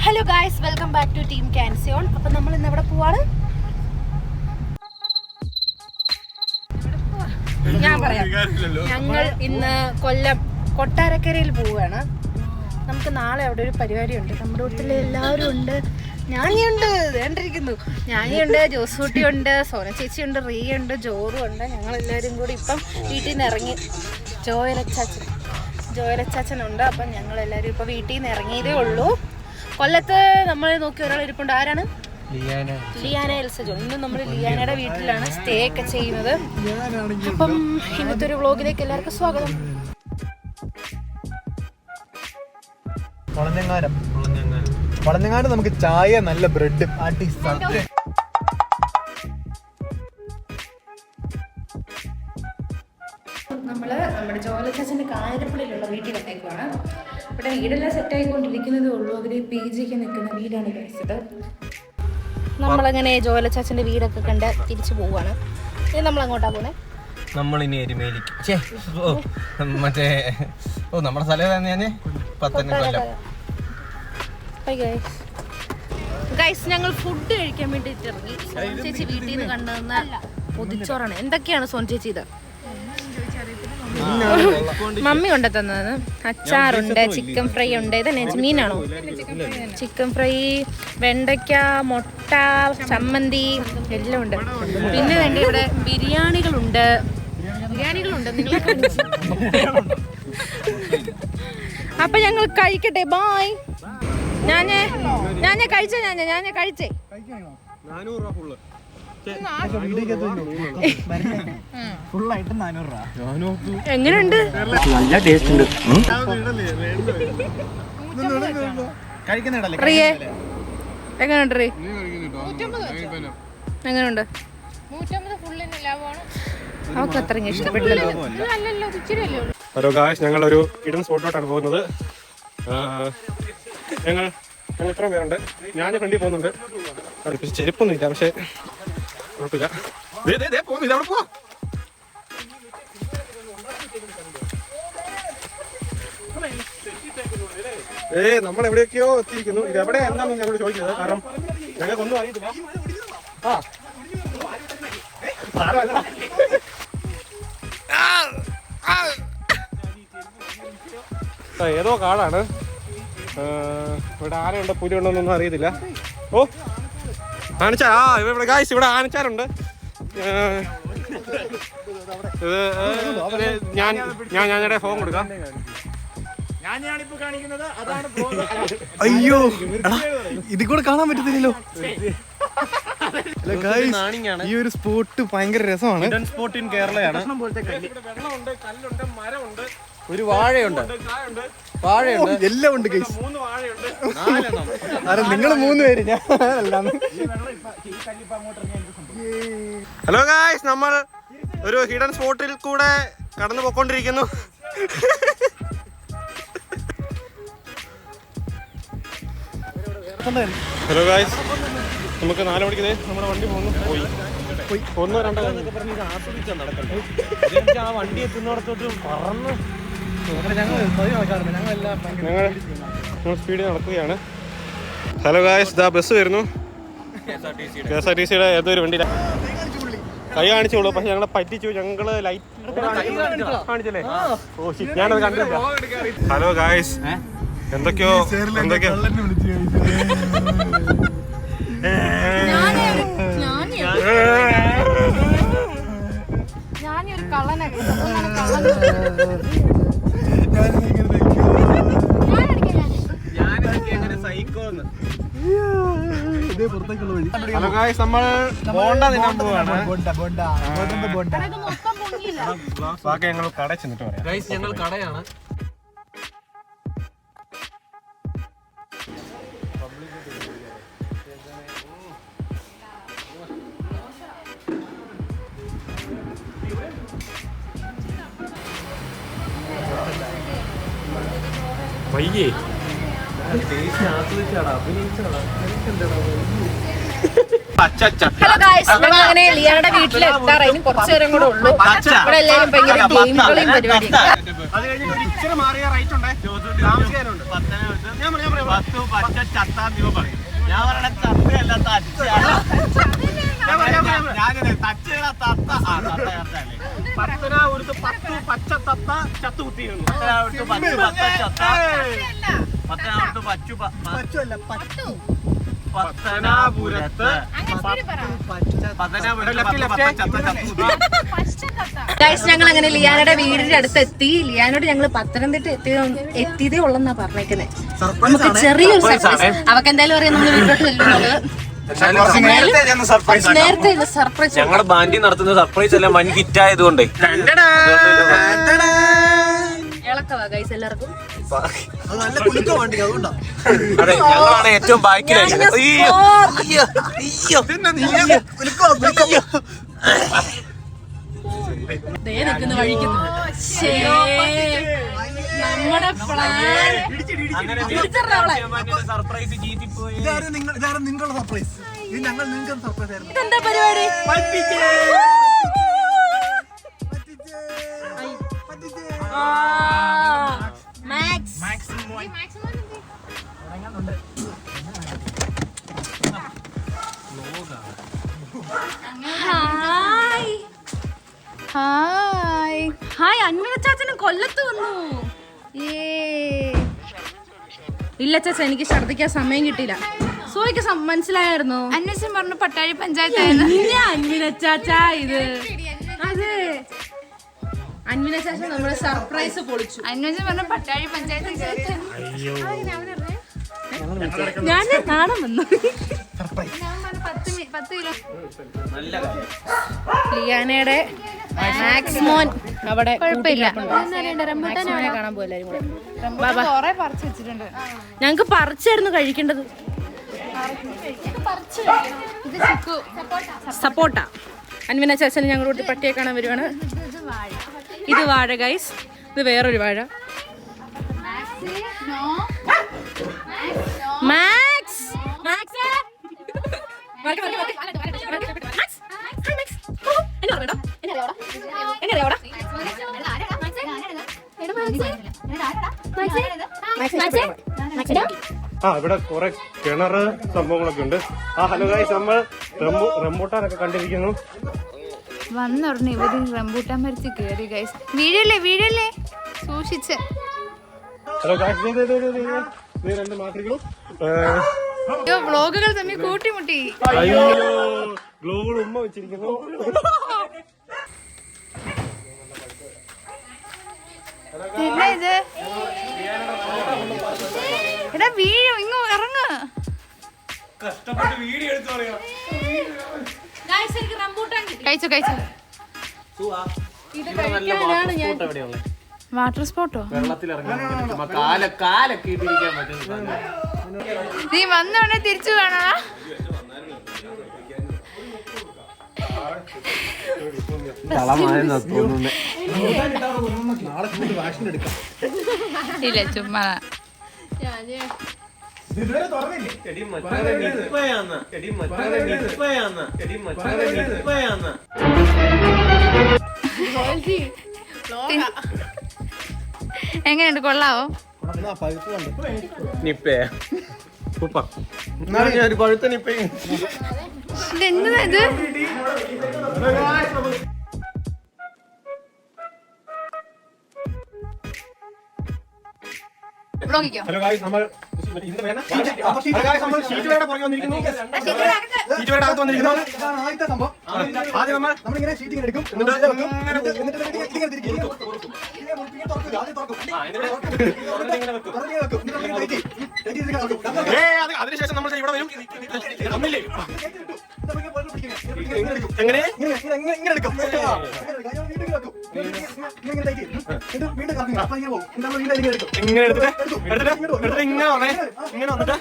Hello guys, welcome back to team ക്യാൻസിയോൺ. അപ്പം നമ്മൾ ഇന്ന് എവിടെ പോവാണ്? ഞാൻ പറയാം. ഞങ്ങൾ ഇന്ന് കൊല്ലം കൊട്ടാരക്കരയിൽ പോവുകയാണ്. നമുക്ക് നാളെ അവിടെ ഒരു പരിപാടിയുണ്ട്. നമ്മുടെ വീട്ടിലെ എല്ലാവരും ഉണ്ട്. ഞാനിയുണ്ട്, വേണ്ടിരിക്കുന്നു. ഞാനിയുണ്ട്, ജോസൂട്ടിയുണ്ട്, സോന ചേച്ചിയുണ്ട്, റീയുണ്ട്, ജോറും ഉണ്ട്. ഞങ്ങളെല്ലാവരും കൂടി ഇപ്പം വീട്ടിൽ നിന്ന് ഇറങ്ങി. ജോയലച്ചാച്ചനുണ്ട്. അപ്പം ഞങ്ങളെല്ലാവരും ഇപ്പം വീട്ടിൽ നിന്ന് ഇറങ്ങിയതേ ഉള്ളൂ. കൊല്ലത്ത് നമ്മൾ നോക്കി ഒരാൾ ഇരിപ്പുണ്ട്. ആരാണ്? ലിയാന എൽസ ജോൺ. ഇന്ന് നമ്മൾ ലിയാനയുടെ വീട്ടിലാണ് സ്റ്റേ ഒക്കെ ചെയ്യുന്നത്. അപ്പം ഇന്നത്തെ ഒരു വ്ളോഗിലേക്ക് എല്ലാവർക്കും സ്വാഗതം. വളഞ്ഞങ്ങാട് നമുക്ക് ചായ, നല്ല ബ്രെഡ്, നമ്മള് നമ്മുടെ ജോലച്ചാച്ചന്റെ കാഞ്ഞിരപ്പള്ളിയിലുള്ള വീട്ടിൽ വന്നേക്കുവാണ്. ഇവിടെ വീടെല്ലാം സെറ്റ് ആയിക്കൊണ്ടിരിക്കുന്നതേ ഉള്ളൂ. അവര് PG ക്ക് നിൽക്കുന്ന വീടാണ് കഴിച്ചത്. നമ്മളങ്ങനെ ജോലച്ചാച്ചന്റെ വീടൊക്കെ കണ്ട് തിരിച്ചു പോവാണ്. ഇനി നമ്മൾ അങ്ങോട്ടാ പോണേ. നമ്മളിനി എരുമേലിക്ക് മറ്റേ നമ്മുടെ സ്ഥലം തന്നെ ഗൈസ്, ഞങ്ങൾ ഫുഡ് കഴിക്കാൻ വേണ്ടിട്ട് ഇറങ്ങി. സോൻ ചേച്ചി വീട്ടിൽ നിന്ന് കണ്ടുവന്ന പൊതിച്ചോറാണ്. എന്തൊക്കെയാണ് സോൻ ചേച്ചി ഇത്? മമ്മി കൊണ്ടു തന്നത്. അച്ചാറുണ്ട്, ചിക്കൻ ഫ്രൈ ഉണ്ട്. ഇതന്നെ മീനാണോ? ചിക്കൻ ഫ്രൈ, വെണ്ടയ്ക്ക, മുട്ട, ചമ്മന്തി എല്ലാം ഉണ്ട്. പിന്നെ വേണ്ട ഇവിടെ ബിരിയാണികളുണ്ട്. നിങ്ങളെ അപ്പൊ ഞങ്ങൾ കഴിക്കട്ടെ. ബായ്. ഞാൻ കഴിച്ചേ. എങ്ങനെയുണ്ട്? നല്ല ടേസ്റ്റ് ഉണ്ട്. റിയേ എങ്ങനെയുണ്ട്? എങ്ങനെയുണ്ട്? അവർക്ക് അത്രയും ഇഷ്ടപ്പെട്ടില്ല. ഹലോ ഗായ്സ്, ഞങ്ങളൊരു ഇടൻ സ്പോട്ടിലോട്ടാണ് പോകുന്നത്. ഞങ്ങൾ ഇത്ര പേരുണ്ട്. ഞാൻ ഫ്രണ്ടിൽ പോകുന്നുണ്ട്. ചെരുപ്പൊന്നും ഇല്ല, പക്ഷേ കുഴപ്പമില്ല. നമ്മൾ എവിടെയൊക്കെയോ എത്തിയിരിക്കുന്നു. ഇത് എവിടെ എന്താണെന്ന് ഞങ്ങളോട് ചോദിക്കുന്നത്. കാരണം ഞങ്ങൾക്കൊന്നും അറിയത്തില്ല. ഏതോ കാടാണ്. ഇവിടെ ആനയുണ്ട്, പുലിയുണ്ടോന്നൊന്നും അറിയത്തില്ല. ഓ, ആനച്ചാൽ. ഇവിടെ ഗായ്സ്, ഇവിടെ ആനച്ചാലുണ്ട്. ഞാൻ ഫോൺ കൊടുക്കാം. അയ്യോ, ഇതിൽ കൂടെ കാണാൻ പറ്റത്തില്ലല്ലോ. ഈ ഒരു സ്പോട്ട് ഭയങ്കര രസമാണ്. സ്പോട്ട് ഇൻ കേരളയാണ്. വെള്ളമുണ്ട്, കല്ലുണ്ട്, മരമുണ്ട്, ഒരു വാഴയുണ്ട്, എല്ലാം ഉണ്ട് ഗൈസ്. 3 വാഴയുണ്ട്. അതെ, നിങ്ങൾ 3 പേര്, ഞാൻ എല്ലാം. ഹലോ ഗായ്സ്, നമ്മൾ ഒരു ഹിഡൻ സ്പോട്ടിൽ കൂടെ കടന്നു പോയിക്കൊണ്ടിരിക്കുന്നു. ഹലോ ഗായ്സ്, നമുക്ക് 4 മണിക്ക് നമ്മുടെ വണ്ടി പോയി 1 2 ആസ്വദിച്ചാ നടക്കണ്ടേ. ആ വണ്ടി എത്തുന്നിടത്തോട്ട് പറന്ന് ഞങ്ങൾ സ്പീഡിൽ നടക്കുകയാണ്. ഹലോ ഗായ്സ്, ദാ ബസ് വരുന്നു. KSRTCയുടെ ഏതൊരു വണ്ടി കൈ കാണിച്ചോളൂ. പക്ഷെ ഞങ്ങളെ പറ്റിച്ചു. ഞങ്ങള് ലൈറ്റ് കാണിച്ചല്ലേ? ഓ ശരി, ഞാനത് കണ്ടില്ല. ഹലോ ഗായ്സ്, എന്തൊക്കെയോ ഞാനൊരു കള്ളനാണ്. ഹലോ ഗായ്സ്, നമ്മൾ ബോണ്ട തിന്നാൻ പോവാണ്. ബാക്കി ഞങ്ങൾ കട ചെന്നിട്ട് പറയാം. ഗൈസ്, ഞങ്ങൾ കടയാണ്. വയ്യേ ഹലോ ഗായ്സ്, ഞങ്ങൾ അങ്ങനെ ലിയാനയുടെ വീട്ടിൽ എത്താറായി. ഇനി കുറച്ചു നേരം കൂടെ ഉള്ളൂ. ഇവിടെ എല്ലാവരും ഭയങ്കര ഗെയിമുകളും പരിപാടിയും. അത് കഴിഞ്ഞ് ഒരു ഇച്ചിരി മാറിയ റൈറ്റ് ഉണ്ട്. താമസിക്കാനുണ്ട്. ഞാൻ പറയാം 10 പച്ച ചത്താൻ ഇവ പറയും. ഞാൻ പറയണ ചത്തയല്ല തച്ചയാണ്. ഞാനേ തച്ചയുടെ തത്ത പത്തനാപുരത്ത് 10 പച്ച തത്ത ചത്തു കുത്തിയിരുന്നു. പത്തനാപുരത്ത് 10 പച്ച ചത്ത പത്തനാപുരത്ത് പത്തനാപുരത്ത് ഞങ്ങൾ അങ്ങനെ ലിയാനയുടെ വീടിന്റെ അടുത്ത് എത്തി. ലിയാനോട് ഞങ്ങൾ പത്തനംതിട്ട എത്തിയതേ ഉള്ളെന്നാ പറഞ്ഞേക്കുന്നത്. നമുക്ക് ചെറിയൊരു സർപ്രൈസ്. അവക്ക് എന്തായാലും അറിയാം നമ്മൾ വീട്ടിലോട്ട് ചെല്ലുന്നത്. നേരത്തെ സർപ്രൈസ്. ഞങ്ങളുടെ ബാൻഡി നടത്തുന്ന സർപ്രൈസ് എല്ലാം വൻ ഹിറ്റ് ആയതുകൊണ്ട് ഇളക്കവാ ഗൈസ് എല്ലാവർക്കും. അതെ, ഞങ്ങളാണ് ഏറ്റവും ബാക്കിലായിരിക്കുന്നത്. നമ്മുടെ സർപ്രൈസ് ജീതിപ്പോയി. നിങ്ങളുടെ സർപ്രൈസ്. ഇത് ഞങ്ങൾ നിങ്ങൾക്ക് സർപ്രൈസ് ആയിരുന്നു. എന്താ പരിപാടി? ഹായ് അന്വന ചാച്ചനും കൊല്ലത്ത് വന്നു. ഇല്ല ചാച്ച, എനിക്ക് ഛർദിക്കാൻ സമയം കിട്ടിയില്ല. സോയ്ക്ക് മനസ്സിലായിരുന്നു. അന്വേഷണം പറഞ്ഞു പട്ടാഴി പഞ്ചായത്ത്. അന്വിന ചാച്ച ഇത് അതെ അന്വിന ചാച്ച നമ്മുടെ സർപ്രൈസ് പൊളിച്ചു. അന്വേഷണം പറഞ്ഞു പട്ടാഴി പഞ്ചായത്ത്. ഞാൻ നാണം വന്നു. 10 കിലോ ലിയാനയുടെ മാക്സിമോൻ അവിടെ കുഴപ്പമില്ല. മാക്സിമോനെ കാണാൻ പോലെ കൊറേ പറിച്ചു വെച്ചിട്ടുണ്ട്. ഞങ്ങക്ക് പറിച്ചായിരുന്നു കഴിക്കേണ്ടത്. സപ്പോട്ട. അൻവിന ചേച്ചന് ഞങ്ങളോട് പട്ടിയെ കാണാൻ വരുവാണ്. ഇത് വാഴ ഗൈസ്. ഇത് വേറൊരു വാഴ. മാക്സ് ഇവിടെ കുറെ കിണറ് സംഭവങ്ങളൊക്കെ ഉണ്ട്. ഹലോ ഗൈസ്, നമ്മൾ റംബൂട്ടാനൊക്കെ കണ്ടിരിക്കുന്നു. വന്നുടനെ ഇവര് റംബൂട്ടാൻ മരിച്ച് കേറി ഗൈസ്. വീഴല്ലേ സൂക്ഷിച്ച്. ഹലോ ഗൈസ്, രണ്ട് മാസികളും വ്ളോഗുകൾ തമ്മിൽ കൂട്ടിമുട്ടി. അയ്യോ, ഗ്ലോബൽ ഉമ്മ വെച്ചിരിക്കുന്നു. പിന്നെ ഇത് എടാ വീഴും, ഇങ്ങോ ഇറങ്ങ്. കഷ്ടപ്പെട്ട് വീഡിയോ എടുത്തു പറയാം. കഴിച്ചോ വാട്ടർ സ്പോട്ടോ? കാലൊക്കെ ഇട്ടിരിക്കാൻ പറ്റുന്ന നീ വന്നോടെ തിരിച്ചു കാണാ. ഇല്ല ചുമ്മാ. എങ്ങനെയുണ്ട്, കൊള്ളാവോ? നിപ്പയാ ഒരു പഴുത്ത നിപ്പയും. ഇതെന്താ ഇത്? ഹലോ ഗൈസ്, നമ്മൾ ഷീറ്റുകളുടെ പുറകെ വന്നിരിക്കുന്നു. ഷീറ്റുകളുടെ അകത്ത് വന്നിരിക്കുന്നു. ആദ്യത്തെ സംഭവം ആദ്യം നമ്മളിങ്ങനെ ഷീറ്റിംഗ് എടുക്കും. അതിനുശേഷം നമ്മൾ ഇവിടെ വരും. എങ്ങനെ ഇങ്ങനെ എടുക്കും. ഇങ്ങനെ എടുത്തിട്ട് ഇങ്ങനെ വന്നേ. ഇങ്ങനെ വന്നിട്ട്